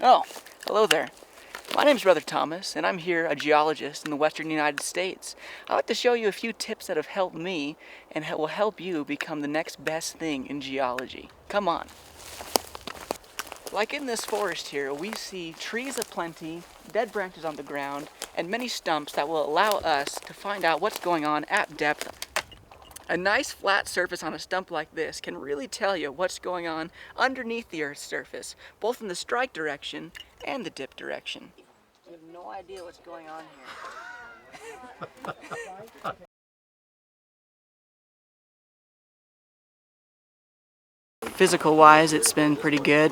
Oh, hello there. My name's Brother Thomas, and I'm here, a geologist in the western United States. I'd like to show you a few tips that have helped me and will help you become the next best thing in geology. Come on. Like in this forest here, we see trees aplenty, dead branches on the ground, and many stumps that will allow us to find out what's going on at depth. A nice flat surface on a stump like this can really tell you what's going on underneath the Earth's surface, both in the strike direction and the dip direction. You have no idea what's going on here. Physical wise, it's been pretty good.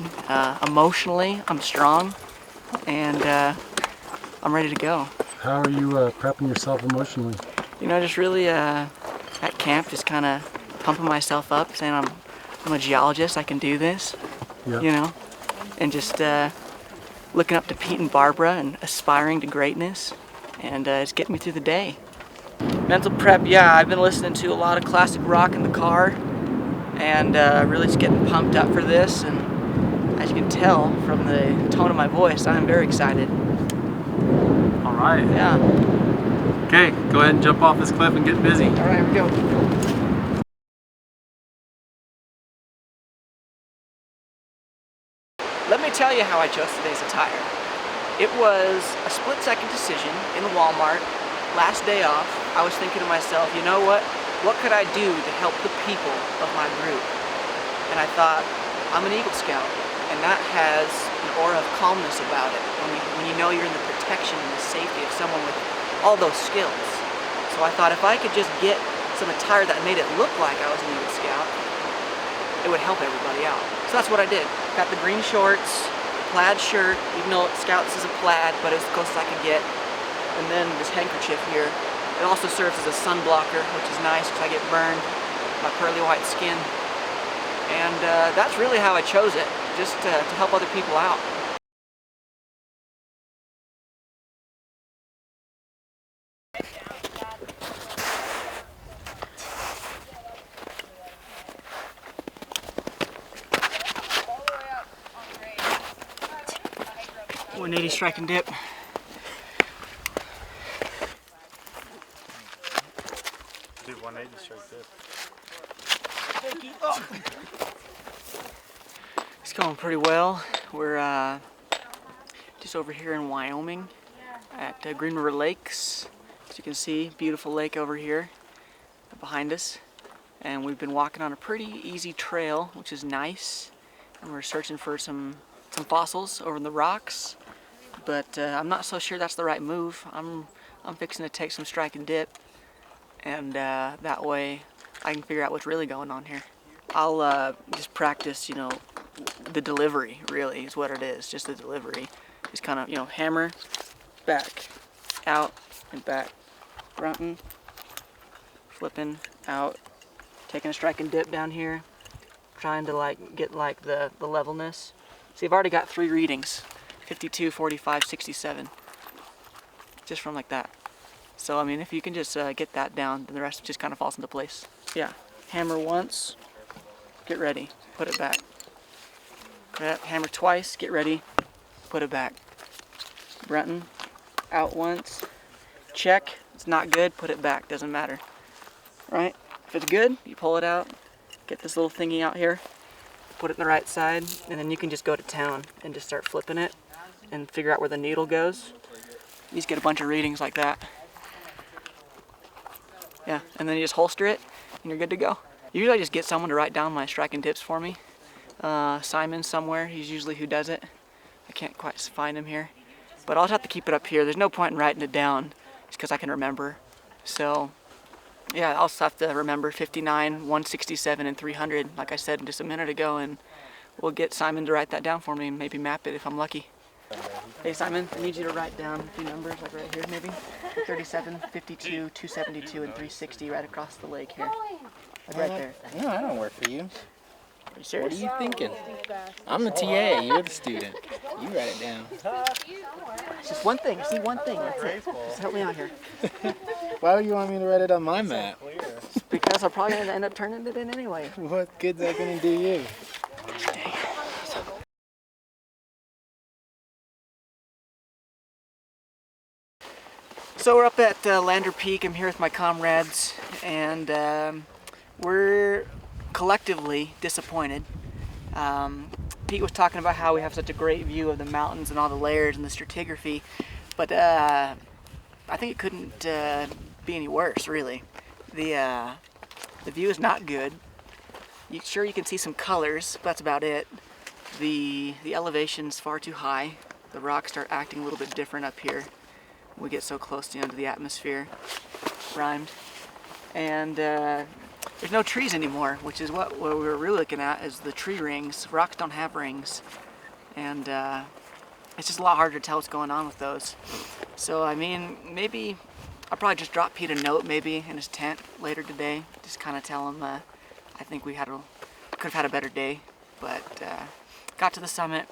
Emotionally, I'm strong, and I'm ready to go. How are you prepping yourself emotionally? You know, just really at camp, just kind of pumping myself up, saying I'm a geologist, I can do this, Yep. You know, and just looking up to Pete and Barbara and aspiring to greatness, and it's getting me through the day. Mental prep, yeah, I've been listening to a lot of classic rock in the car, and really just getting pumped up for this, and as you can tell from the tone of my voice, I'm very excited. All right. Yeah. Okay, go ahead and jump off this cliff and get busy. All right, here we go. Let me tell you how I chose today's attire. It was a split-second decision in Walmart, last day off. I was thinking to myself, you know what? What could I do to help the people of my group? And I thought, I'm an Eagle Scout, and that has an aura of calmness about it when you know you're in the protection and the safety of someone with all those skills. So I thought if I could just get some attire that made it look like I was an Eagle Scout, it would help everybody out. So that's what I did. Got the green shorts, plaid shirt, even though Scouts is a plaid, but it was the closest I could get. And then this handkerchief here. It also serves as a sun blocker, which is nice because I get burned, my pearly white skin. And that's really how I chose it, just to help other people out. .180 strike and dip. Do 180 straight dip. It's going pretty well. We're just over here in Wyoming at Green River Lakes. As you can see, beautiful lake over here behind us. And we've been walking on a pretty easy trail, which is nice. And we're searching for some fossils over in the rocks. But I'm not so sure that's the right move. I'm fixing to take some strike and dip, and that way I can figure out what's really going on here. I'll just practice, you know, the delivery really is what it is, just the delivery. Just kind of, you know, hammer, back, out, and back, fronting, flipping, out, taking a strike and dip down here, trying to get the levelness. See, I've already got 3 readings. 52, 45, 67, just from like that. So I mean, if you can just get that down, then the rest just kind of falls into place. Yeah, hammer once, get ready, put it back. Hammer twice, get ready, put it back. Brunton, out once, check, it's not good, put it back, doesn't matter. Right, if it's good, you pull it out, get this little thingy out here, put it in the right side, and then you can just go to town and just start flipping it and figure out where the needle goes. You just get a bunch of readings like that. Yeah, and then you just holster it and you're good to go. Usually I just get someone to write down my strike and dips for me. Simon somewhere, he's usually who does it. I can't quite find him here. But I'll just have to keep it up here. There's no point in writing it down just because I can remember. So yeah, I'll just have to remember 59, 167, and 300, like I said just a minute ago, and we'll get Simon to write that down for me and maybe map it if I'm lucky. Hey Simon, I need you to write down a few numbers, like right here maybe. 37, 52, 272, and 360 right across the lake here. Like right there. No, I don't work for you. Are you serious? What are you thinking? I'm the TA, you're the student. You write it down. It's just one thing, see one thing, that's it. Just help me out here. Why would you want me to write it on my map? Because I'm probably going to end up turning it in anyway. What good's that going to do you? So we're up at Lander Peak. I'm here with my comrades, and we're collectively disappointed. Pete was talking about how we have such a great view of the mountains and all the layers and the stratigraphy, but I think it couldn't be any worse, really. The view is not good. Sure, you can see some colors, but that's about it. The elevation's far too high. The rocks start acting a little bit different up here. We get so close to the atmosphere. Rhymed. And there's no trees anymore, which is what we were really looking at, is the tree rings. Rocks don't have rings. And it's just a lot harder to tell what's going on with those. So, I mean, maybe I'll probably just drop Pete a note maybe in his tent later today. Just kind of tell him I think we could have had a better day. But got to the summit.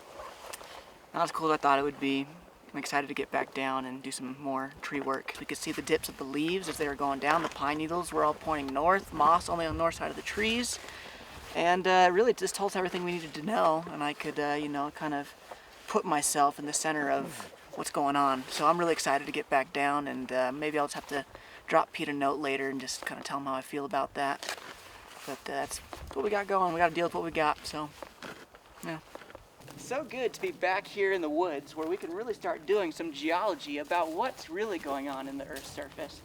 Not as cool as I thought it would be. I'm excited to get back down and do some more tree work. We could see the dips of the leaves as they were going down. The pine needles were all pointing north, moss only on the north side of the trees. And really just told us everything we needed to know, and I could, kind of put myself in the center of what's going on. So I'm really excited to get back down, and maybe I'll just have to drop Pete a note later and just kind of tell him how I feel about that. But that's what we got going. We got to deal with what we got, so yeah. So good to be back here in the woods where we can really start doing some geology about what's really going on in the Earth's surface.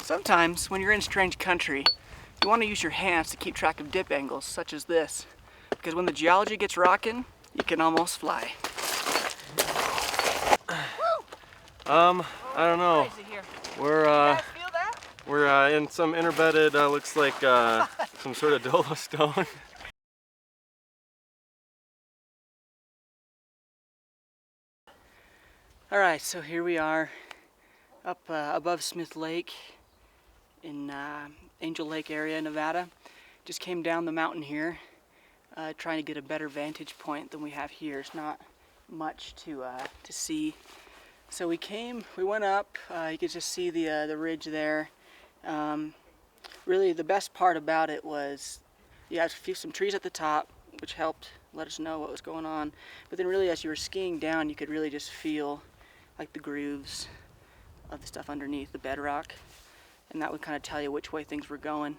Sometimes when you're in strange country, you want to use your hands to keep track of dip angles such as this, because when the geology gets rocking, you can almost fly. I don't know. We're in some interbedded, looks like some sort of dolostone. Alright, so here we are up above Smith Lake in Angel Lake area, Nevada. Just came down the mountain here, trying to get a better vantage point than we have here. It's not much to see. So we went up. You could just see the ridge there. Really, the best part about it was you had some trees at the top, which helped let us know what was going on. But then, really, as you were skiing down, you could really just feel like the grooves of the stuff underneath the bedrock, and that would kind of tell you which way things were going.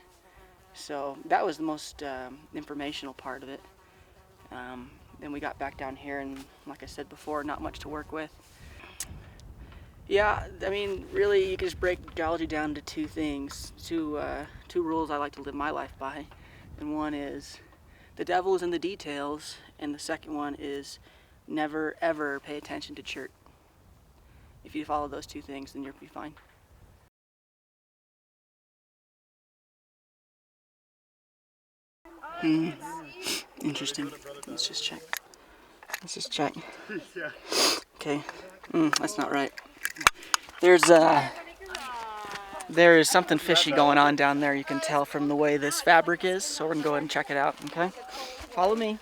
So that was the most informational part of it. Then we got back down here, and like I said before, not much to work with. Yeah, I mean, really, you can just break geology down to two things, two rules I like to live my life by. And one is, the devil is in the details, and the second one is, never ever pay attention to chert. If you follow those two things, then you'll be fine. Interesting. Let's just check. Okay. That's not right. There is something fishy going on down there. You can tell from the way this fabric is. So we're gonna go ahead and check it out. Okay. Follow me.